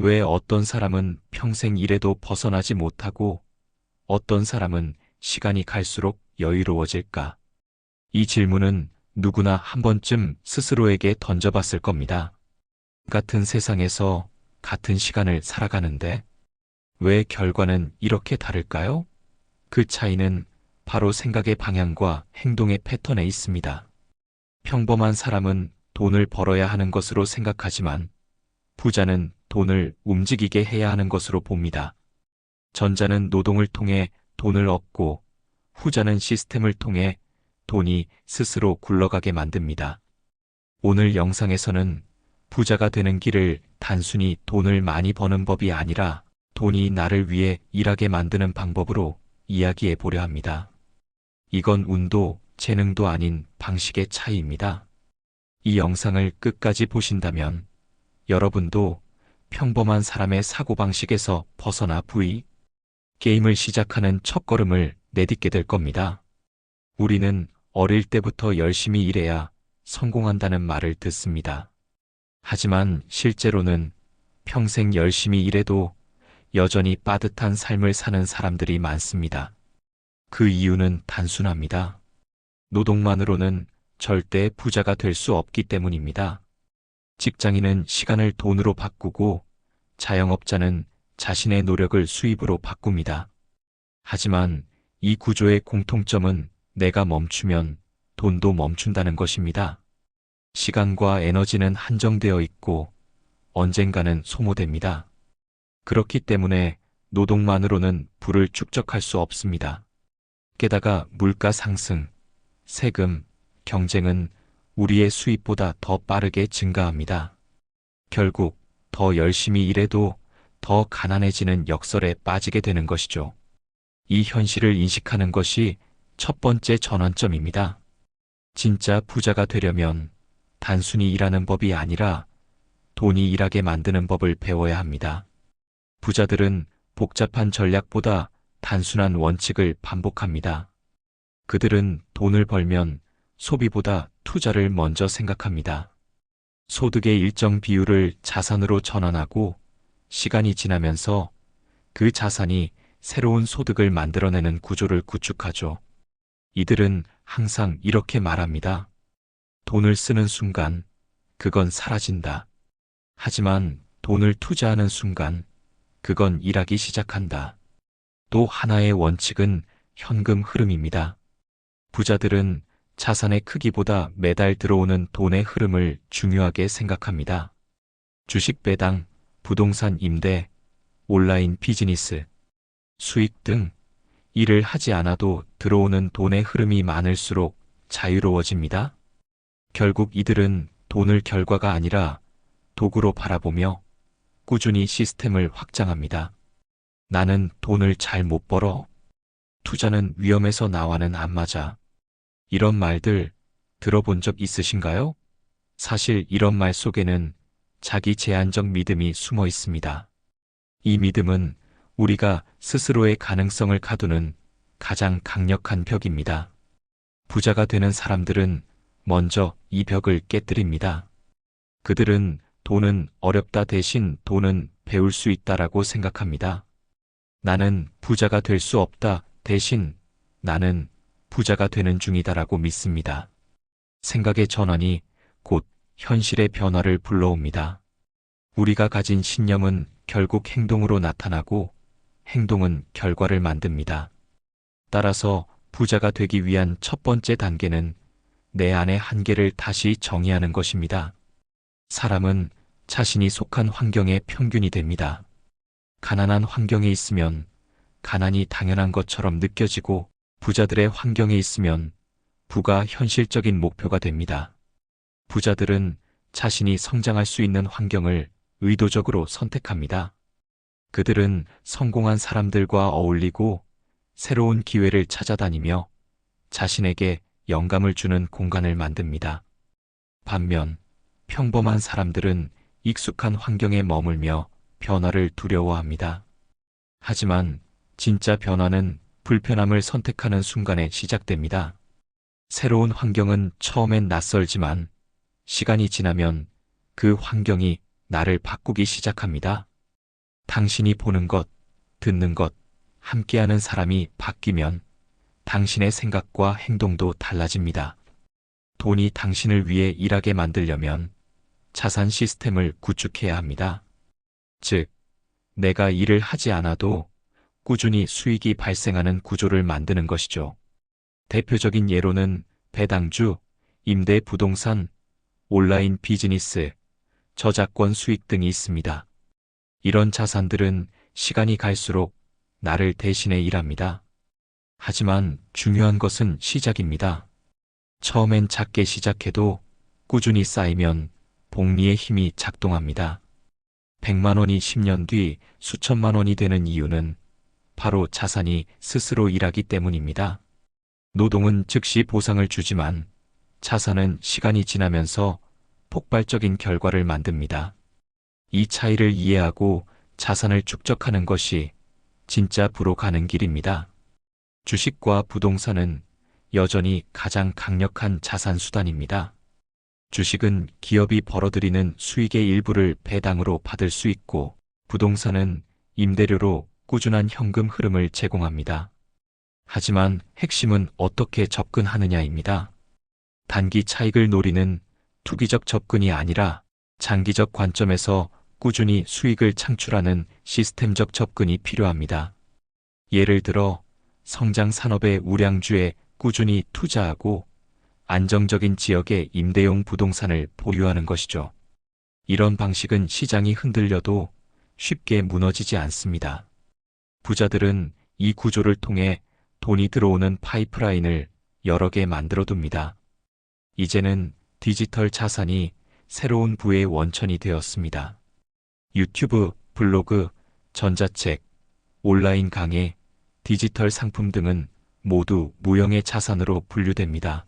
왜 어떤 사람은 평생 일해도 벗어나지 못하고 어떤 사람은 시간이 갈수록 여유로워질까? 이 질문은 누구나 한 번쯤 스스로에게 던져봤을 겁니다. 같은 세상에서 같은 시간을 살아가는데 왜 결과는 이렇게 다를까요? 그 차이는 바로 생각의 방향과 행동의 패턴에 있습니다. 평범한 사람은 돈을 벌어야 하는 것으로 생각하지만 부자는 돈을 움직이게 해야 하는 것으로 봅니다. 전자는 노동을 통해 돈을 얻고 후자는 시스템을 통해 돈이 스스로 굴러가게 만듭니다. 오늘 영상에서는 부자가 되는 길을 단순히 돈을 많이 버는 법이 아니라 돈이 나를 위해 일하게 만드는 방법으로 이야기해 보려 합니다. 이건 운도 재능도 아닌 방식의 차이입니다. 이 영상을 끝까지 보신다면 여러분도 평범한 사람의 사고방식에서 벗어나 게임을 시작하는 첫걸음을 내딛게 될 겁니다. 우리는 어릴 때부터 열심히 일해야 성공한다는 말을 듣습니다. 하지만 실제로는 평생 열심히 일해도 여전히 빠듯한 삶을 사는 사람들이 많습니다. 그 이유는 단순합니다. 노동만으로는 절대 부자가 될 수 없기 때문입니다. 직장인은 시간을 돈으로 바꾸고 자영업자는 자신의 노력을 수입으로 바꿉니다. 하지만 이 구조의 공통점은 내가 멈추면 돈도 멈춘다는 것입니다. 시간과 에너지는 한정되어 있고 언젠가는 소모됩니다. 그렇기 때문에 노동만으로는 부를 축적할 수 없습니다. 게다가 물가 상승, 세금, 경쟁은 우리의 수입보다 더 빠르게 증가합니다. 결국 더 열심히 일해도 더 가난해지는 역설에 빠지게 되는 것이죠. 이 현실을 인식하는 것이 첫 번째 전환점입니다. 진짜 부자가 되려면 단순히 일하는 법이 아니라 돈이 일하게 만드는 법을 배워야 합니다. 부자들은 복잡한 전략보다 단순한 원칙을 반복합니다. 그들은 돈을 벌면 소비보다 투자를 먼저 생각합니다. 소득의 일정 비율을 자산으로 전환하고 시간이 지나면서 그 자산이 새로운 소득을 만들어내는 구조를 구축하죠. 이들은 항상 이렇게 말합니다. 돈을 쓰는 순간 그건 사라진다. 하지만 돈을 투자하는 순간 그건 일하기 시작한다. 또 하나의 원칙은 현금 흐름입니다. 부자들은 자산의 크기보다 매달 들어오는 돈의 흐름을 중요하게 생각합니다. 주식 배당, 부동산 임대, 온라인 비즈니스, 수익 등 일을 하지 않아도 들어오는 돈의 흐름이 많을수록 자유로워집니다. 결국 이들은 돈을 결과가 아니라 도구로 바라보며 꾸준히 시스템을 확장합니다. 나는 돈을 잘 못 벌어. 투자는 위험해서 나와는 안 맞아. 이런 말들 들어본 적 있으신가요? 사실 이런 말 속에는 자기 제한적 믿음이 숨어 있습니다. 이 믿음은 우리가 스스로의 가능성을 가두는 가장 강력한 벽입니다. 부자가 되는 사람들은 먼저 이 벽을 깨뜨립니다. 그들은 돈은 어렵다 대신 돈은 배울 수 있다라고 생각합니다. 나는 부자가 될 수 없다 대신 나는 부자가 되는 중이다라고 믿습니다. 생각의 전환이 곧 현실의 변화를 불러옵니다. 우리가 가진 신념은 결국 행동으로 나타나고 행동은 결과를 만듭니다. 따라서 부자가 되기 위한 첫 번째 단계는 내 안의 한계를 다시 정의하는 것입니다. 사람은 자신이 속한 환경의 평균이 됩니다. 가난한 환경에 있으면 가난이 당연한 것처럼 느껴지고 부자들의 환경에 있으면 부가 현실적인 목표가 됩니다. 부자들은 자신이 성장할 수 있는 환경을 의도적으로 선택합니다. 그들은 성공한 사람들과 어울리고 새로운 기회를 찾아다니며 자신에게 영감을 주는 공간을 만듭니다. 반면 평범한 사람들은 익숙한 환경에 머물며 변화를 두려워합니다. 하지만 진짜 변화는 불편함을 선택하는 순간에 시작됩니다. 새로운 환경은 처음엔 낯설지만 시간이 지나면 그 환경이 나를 바꾸기 시작합니다. 당신이 보는 것, 듣는 것, 함께하는 사람이 바뀌면 당신의 생각과 행동도 달라집니다. 돈이 당신을 위해 일하게 만들려면 자산 시스템을 구축해야 합니다. 즉, 내가 일을 하지 않아도 꾸준히 수익이 발생하는 구조를 만드는 것이죠. 대표적인 예로는 배당주, 임대 부동산, 온라인 비즈니스, 저작권 수익 등이 있습니다. 이런 자산들은 시간이 갈수록 나를 대신해 일합니다. 하지만 중요한 것은 시작입니다. 처음엔 작게 시작해도 꾸준히 쌓이면 복리의 힘이 작동합니다. 100만 원이 10년 뒤 수천만 원이 되는 이유는 바로 자산이 스스로 일하기 때문입니다. 노동은 즉시 보상을 주지만 자산은 시간이 지나면서 폭발적인 결과를 만듭니다. 이 차이를 이해하고 자산을 축적하는 것이 진짜 부로 가는 길입니다. 주식과 부동산은 여전히 가장 강력한 자산 수단입니다. 주식은 기업이 벌어들이는 수익의 일부를 배당으로 받을 수 있고, 부동산은 임대료로 꾸준한 현금 흐름을 제공합니다. 하지만 핵심은 어떻게 접근하느냐입니다. 단기 차익을 노리는 투기적 접근이 아니라 장기적 관점에서 꾸준히 수익을 창출하는 시스템적 접근이 필요합니다. 예를 들어 성장 산업의 우량주에 꾸준히 투자하고 안정적인 지역의 임대용 부동산을 보유하는 것이죠. 이런 방식은 시장이 흔들려도 쉽게 무너지지 않습니다. 부자들은 이 구조를 통해 돈이 들어오는 파이프라인을 여러 개 만들어둡니다. 이제는 디지털 자산이 새로운 부의 원천이 되었습니다. 유튜브, 블로그, 전자책, 온라인 강의, 디지털 상품 등은 모두 무형의 자산으로 분류됩니다.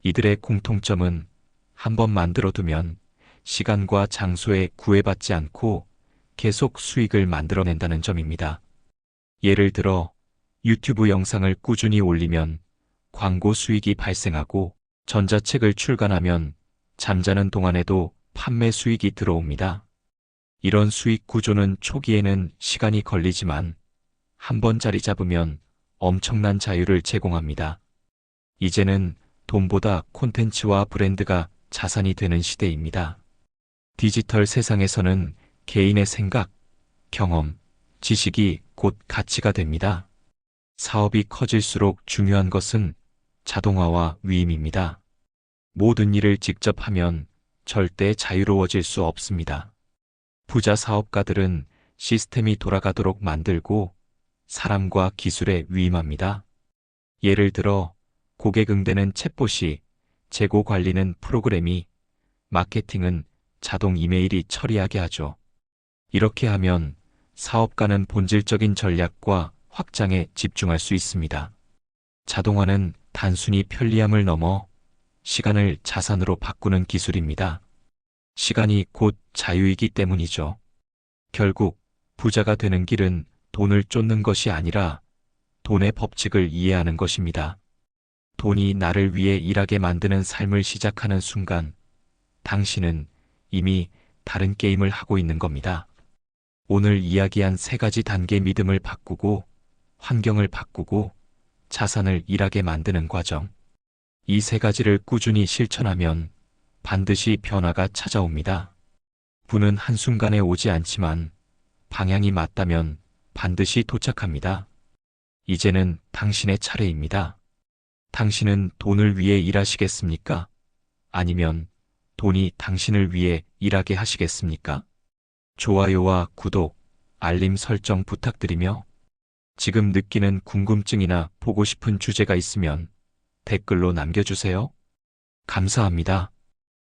이들의 공통점은 한번 만들어두면 시간과 장소에 구애받지 않고 계속 수익을 만들어낸다는 점입니다. 예를 들어 유튜브 영상을 꾸준히 올리면 광고 수익이 발생하고, 전자책을 출간하면 잠자는 동안에도 판매 수익이 들어옵니다. 이런 수익 구조는 초기에는 시간이 걸리지만 한번 자리 잡으면 엄청난 자유를 제공합니다. 이제는 돈보다 콘텐츠와 브랜드가 자산이 되는 시대입니다. 디지털 세상에서는 개인의 생각, 경험, 지식이 곧 가치가 됩니다. 사업이 커질수록 중요한 것은 자동화와 위임입니다. 모든 일을 직접 하면 절대 자유로워질 수 없습니다. 부자 사업가들은 시스템이 돌아가도록 만들고 사람과 기술에 위임합니다. 예를 들어 고객 응대는 챗봇이, 재고 관리는 프로그램이, 마케팅은 자동 이메일이 처리하게 하죠. 이렇게 하면 사업가는 본질적인 전략과 확장에 집중할 수 있습니다. 자동화는 단순히 편리함을 넘어 시간을 자산으로 바꾸는 기술입니다. 시간이 곧 자유이기 때문이죠. 결국 부자가 되는 길은 돈을 쫓는 것이 아니라 돈의 법칙을 이해하는 것입니다. 돈이 나를 위해 일하게 만드는 삶을 시작하는 순간 당신은 이미 다른 게임을 하고 있는 겁니다. 오늘 이야기한 3가지 단계: 믿음을 바꾸고, 환경을 바꾸고, 자산을 일하게 만드는 과정. 이 3가지를 꾸준히 실천하면 반드시 변화가 찾아옵니다. 부는 한순간에 오지 않지만 방향이 맞다면 반드시 도착합니다. 이제는 당신의 차례입니다. 당신은 돈을 위해 일하시겠습니까? 아니면 돈이 당신을 위해 일하게 하시겠습니까? 좋아요와 구독, 알림 설정 부탁드리며, 지금 느끼는 궁금증이나 보고 싶은 주제가 있으면 댓글로 남겨주세요. 감사합니다.